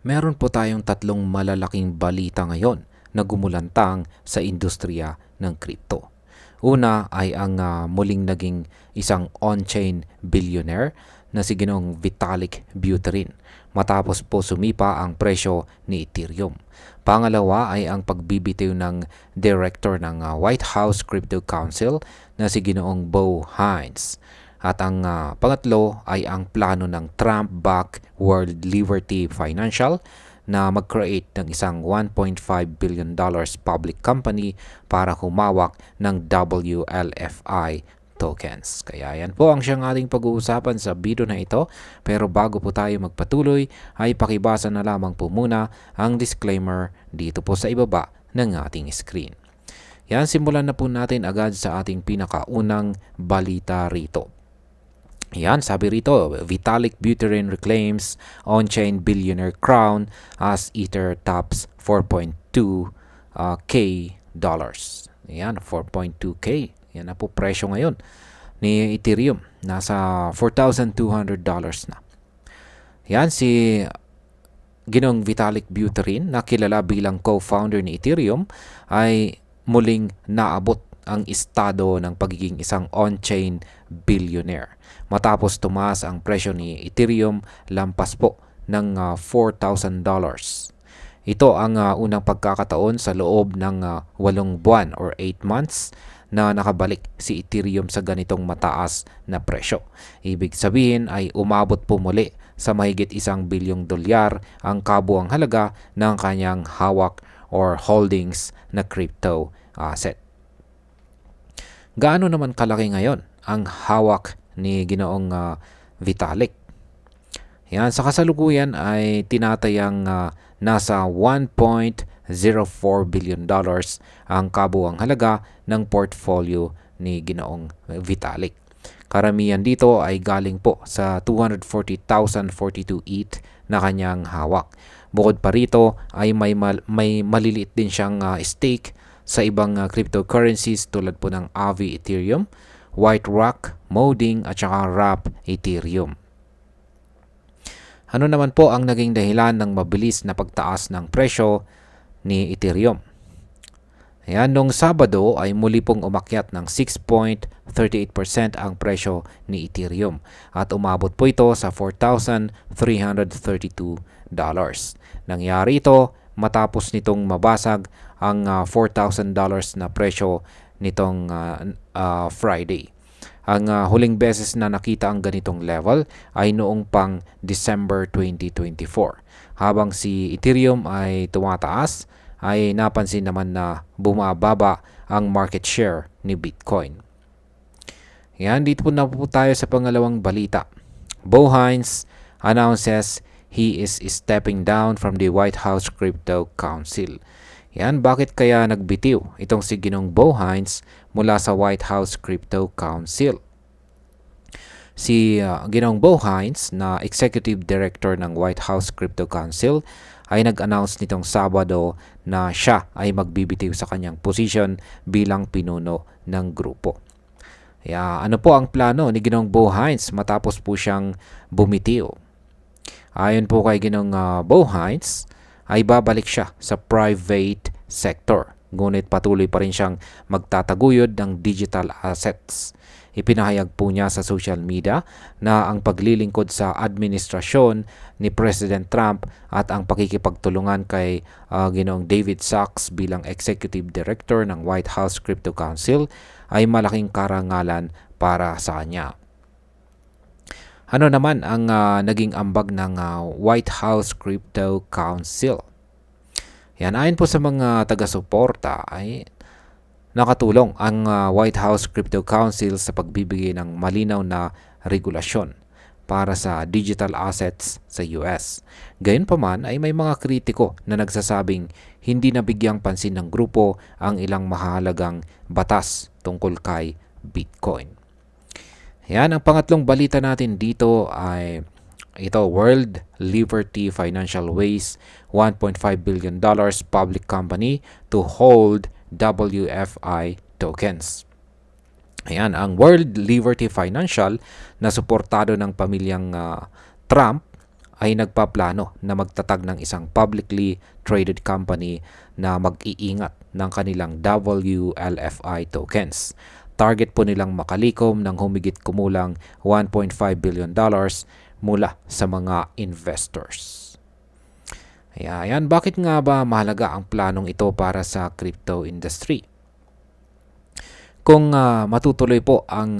Meron po tayong tatlong malalaking balita ngayon na gumulantang sa industriya ng crypto. Una ay ang muling naging isang on-chain billionaire na si Ginoong Vitalik Buterin matapos po sumipa ang presyo ni Ethereum. Pangalawa ay ang pagbibitiw ng director ng White House Crypto Council na si Ginoong Bo Hines. At ang pangatlo ay ang plano ng Trump-backed World Liberty Financial na mag-create ng isang $1.5 billion public company para humawak ng WLFI tokens. Kaya yan po ang siyang ating pag-uusapan sa video na ito. Pero bago po tayo magpatuloy, ay pakibasa na lamang po muna ang disclaimer dito po sa ibaba ng ating screen. Yan, simulan na po natin agad sa ating pinakaunang balita rito. Yan, sabi rito, Vitalik Buterin reclaims on-chain billionaire crown as Ether tops 4.2K dollars. Yan, 4.2K. Yan na po presyo ngayon ni Ethereum. Nasa $4,200 na. Yan, si Ginoong Vitalik Buterin, na kilala bilang co-founder ni Ethereum, ay muling naabot ang estado ng pagiging isang on-chain billionaire. Matapos tumaas ang presyo ni Ethereum lampas po ng $4,000. Ito ang unang pagkakataon sa loob ng 8 buwan or 8 months na nakabalik si Ethereum sa ganitong mataas na presyo. Ibig sabihin ay umabot po muli sa mahigit $1 bilyong ang kabuang halaga ng kanyang hawak or holdings na crypto asset. Gaano naman kalaki ngayon ang hawak ni Ginoong Vitalik? Yan, sa kasalukuyan ay tinatayang nasa $1.04 billion ang kabuang halaga ng portfolio ni Ginoong Vitalik. Karamihan dito ay galing po sa 240,042 ETH na kanyang hawak. Bukod pa rito ay may maliliit din siyang stake sa ibang cryptocurrencies tulad po ng Aave Ethereum, White Rock, Modding at saka Wrap Ethereum. Ano naman po ang naging dahilan ng mabilis na pagtaas ng presyo ni Ethereum? Ayan, noong Sabado ay muli pong umakyat ng 6.38% ang presyo ni Ethereum at umabot po ito sa $4,332. Nangyari ito matapos nitong mabasag ang $4,000 na presyo nitong Friday. Ang huling beses na nakita ang ganitong level ay noong pang December 2024. Habang si Ethereum ay tumataas, ay napansin naman na bumababa ang market share ni Bitcoin. Yan, dito po na po tayo sa pangalawang balita. Bo Hines announces he is stepping down from the White House Crypto Council. Yan, bakit kaya nagbitiw itong si Ginoong Bo Hines mula sa White House Crypto Council? Si Ginoong Bo Hines na Executive Director ng White House Crypto Council ay nag-announce nitong Sabado na siya ay magbibitiw sa kanyang posisyon bilang pinuno ng grupo. Ano po ang plano ni Ginoong Bo Hines matapos po siyang bumitiw? Ayon po kay Ginoong Bo Hines, ay babalik siya sa private sector. Ngunit patuloy pa rin siyang magtataguyod ng digital assets. Ipinahayag po niya sa social media na ang paglilingkod sa administrasyon ni President Trump at ang pakikipagtulungan kay Ginoong David Sacks bilang Executive Director ng White House Crypto Council ay malaking karangalan para sa kanya. Ano naman ang naging ambag ng White House Crypto Council? Yan, ayon po sa mga taga-suporta ay nakatulong ang White House Crypto Council sa pagbibigay ng malinaw na regulasyon para sa digital assets sa US. Gayunpaman ay may mga kritiko na nagsasabing hindi nabigyang pansin ng grupo ang ilang mahalagang batas tungkol kay Bitcoin. Yan, ang pangatlong balita natin dito ay ito, World Liberty Financial Ways $1.5 billion public company to hold WFI tokens. Ayan, ang World Liberty Financial na suportado ng pamilyang Trump ay nagpaplano na magtatag ng isang publicly traded company na mag-iingat ng kanilang WLFI tokens. Target po nilang makalikom ng humigit kumulang $1.5 billion mula sa mga investors. Ayan, bakit nga ba mahalaga ang planong ito para sa crypto industry? Kung matutuloy po ang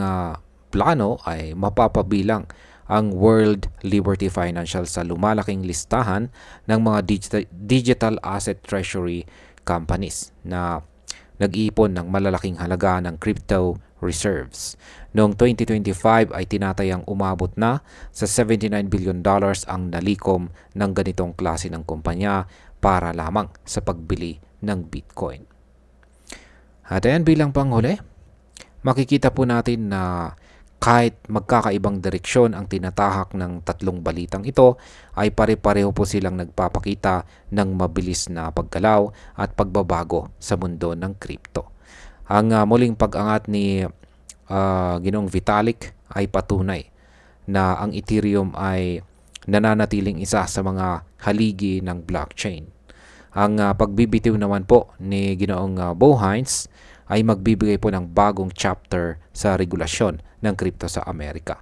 plano ay mapapabilang ang World Liberty Financial sa lumalaking listahan ng mga digital asset treasury companies na nag-iipon ng malalaking halaga ng crypto reserves. Noong 2025 ay tinatayang umabot na sa $79 billion ang nalikom ng ganitong klase ng kumpanya para lamang sa pagbili ng Bitcoin. At ayan, bilang panghuli, makikita po natin na kahit magkakaibang direksyon ang tinatahak ng tatlong balitang ito, ay pare-pareho po silang nagpapakita ng mabilis na paggalaw at pagbabago sa mundo ng crypto. Ang muling pag-angat ni Ginoong Vitalik ay patunay na ang Ethereum ay nananatiling isa sa mga haligi ng blockchain. Ang pagbibitiw naman po ni Ginoong Bo Hines ay magbibigay po ng bagong chapter sa regulasyon ng crypto sa Amerika.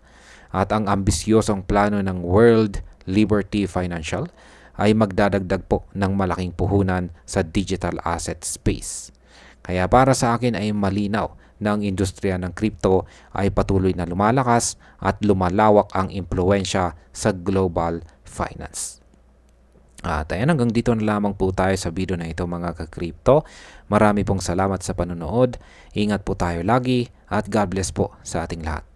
At ang ambisyosong plano ng World Liberty Financial ay magdadagdag po ng malaking puhunan sa digital asset space. Kaya para sa akin ay malinaw na ang industriya ng crypto ay patuloy na lumalakas at lumalawak ang impluwensya sa global finance. At ayan, hanggang dito na lamang po tayo sa video na ito mga ka-crypto. Marami pong salamat sa panonood. Ingat po tayo lagi at God bless po sa ating lahat.